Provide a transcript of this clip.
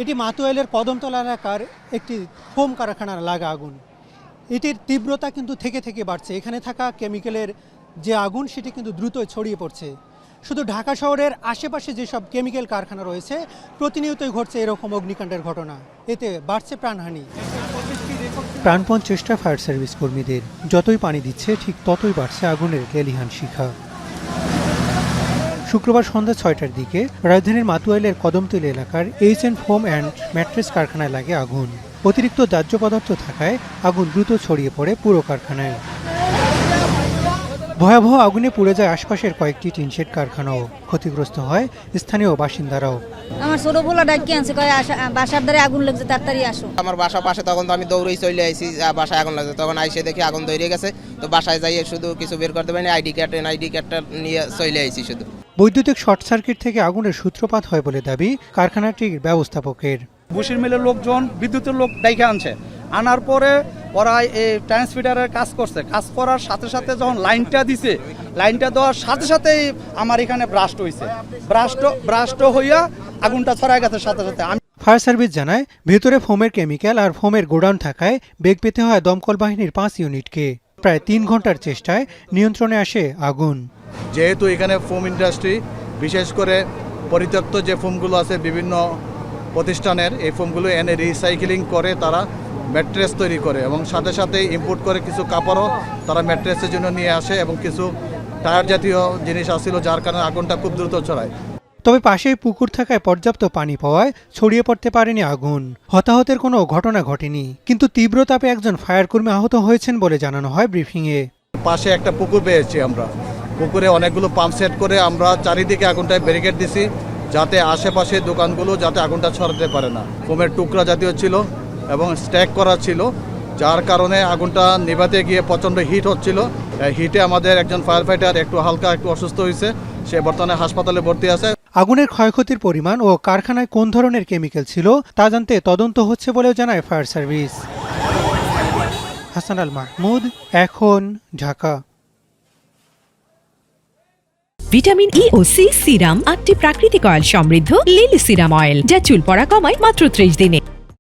এটি মাতুয়াইলের কদমতলা এলাকার একটি ফোম কারখানার লাগা আগুন। এটির তীব্রতা কিন্তু থেকে থেকে বাড়ছে। এখানে থাকা কেমিক্যালের যে আগুন সেটি কিন্তু দ্রুত ছড়িয়ে পড়ছে। শুধু ঢাকা শহরের আশেপাশে যেসব কেমিক্যাল কারখানা রয়েছে প্রতিনিয়তই ঘটছে এরকম অগ্নিকাণ্ডের ঘটনা। এতে বাড়ছে প্রাণহানি। প্রাণপণ চেষ্টা ফায়ার সার্ভিস কর্মীদের। যতই পানি দিচ্ছে ঠিক ততই বাড়ছে আগুনের লেলিহান শিখা। শুক্রবার সন্ধ্যা ৬টার দিকে রাজধানীর মাতুয়াইলের কদমতলী এলাকার এইচএন ফোম অ্যান্ড ম্যাট্রেস কারখানায় লাগে আগুন। অতিরিক্ত দাহ্য পদার্থ থাকায় আগুন দ্রুত ছড়িয়ে পড়ে পুরো কারখানায়। ভয়াবহ আগুনে পুড়ে যায় আশপাশের কয়েকটি টিনশেড কারখানাও। ক্ষতিগ্রস্ত হয় স্থানীয় বাসিন্দারাও। আমার ছোট পোলা ডাকি আনছে, কয় বাসার ধারে আগুন লাগছে, তাড়াতাড়ি আসো। আমার বাসা পাশে, তখন তো আমি দৌড়েই চলে আইছি, বাসায় আগুন লাগছে। তখন আইসে দেখি আগুন ধরে গেছে। তো বাসায় যাইয়ে শুধু কিছু বের করতে পারিনি, আইডি কার্ডটা নিয়ে চলে আইছি শুধু। বৈদ্যুতিক শর্ট সার্কিট থেকে আগুনের সূত্রপাত হয় বলে দাবি কারখানাটির ব্যবস্থাপকের। বুশির মিলের লোকজন বিদ্যুতের লোক ডাইকে আনছে, আনার পরে ওরা এই ট্রান্সমিটারের কাজ করছে। কাজ করার সাথে সাথে যখন লাইনটা দিছে, লাইনটা দেওয়ার সাথে সাথেই আমার এখানে ব্রাস্ট হয়েছে। ব্রাস্ট হইয়া আগুনটা ছড়ায় গেছে সাথে সাথে। ফায়ার সার্ভিস জানায় ভেতরে ফোমের কেমিক্যাল আর ফোমের গোডাউন থাকায় বেগ পেতে হয় দমকল বাহিনীর ৫ ইউনিটকে। প্রায় ৩ ঘন্টার চেষ্টায় নিয়ন্ত্রণে আসে আগুন। যেহেতু এখানে ফোম ইন্ডাস্ট্রি, বিশেষ করে পরিত্যক্ত যে ফোমগুলো আছে বিভিন্ন প্রতিষ্ঠানের, এই ফোমগুলো এনে রিসাইকেলিং করে তারা ম্যাট্রেস তৈরি করে এবং সাথে সাথে ইম্পোর্ট করে কিছু কাপড়ও তারা ম্যাট্রেসের জন্য নিয়ে আসে এবং কিছু টায়ার জাতীয় জিনিস আসছিল, যার কারণে আগুনটা খুব দ্রুত ছড়ায়। তবে পাশেই পুকুর থাকায় পর্যাপ্ত পানি পাওয়ায় ছড়িয়ে পড়তে পারেনি আগুন। হতাহতের কোনো ঘটনা ঘটেনি, কিন্তু তীব্র তাপে একজন ফায়ার কর্মী আহত হয়েছেন বলে জানানো হয় ব্রিফিংয়ে। পাশে একটা পুকুর পেয়েছি আমরা, পুকুরে অনেকগুলো পাম্প সেট করে আমরা চারিদিকে আগুনটায় ব্যারিকেড দিছি, যাতে আশেপাশে দোকানগুলো যাতে আগুনটা ছড়াতে পারে না। ফোমের টুকরা জাতীয় ছিল এবং স্ট্যাক করা ছিল, যার কারণে আগুনটা নেভাতে গিয়ে প্রচণ্ড হিট হচ্ছিল। হিটে আমাদের একজন ফায়ার ফাইটার একটু অসুস্থ হয়েছে, সে বর্তমানে হাসপাতালে ভর্তি আছে। আগুনের ক্ষয়ক্ষতির পরিমাণ ও কারখানায় কোন ধরনের কেমিক্যাল ছিল তা জানতে তদন্ত হচ্ছে বলেও জানায় ফায়ার সার্ভিস। হাসান আল মাহমুদ, এখন, ঢাকা। ভিটামিন ই ও সি সিরাম ৮টি প্রাকৃতিক অয়েল সমৃদ্ধ লিলি সিরাম অয়েল, যা চুল পড়া কমায় মাত্র ৩০ দিনে।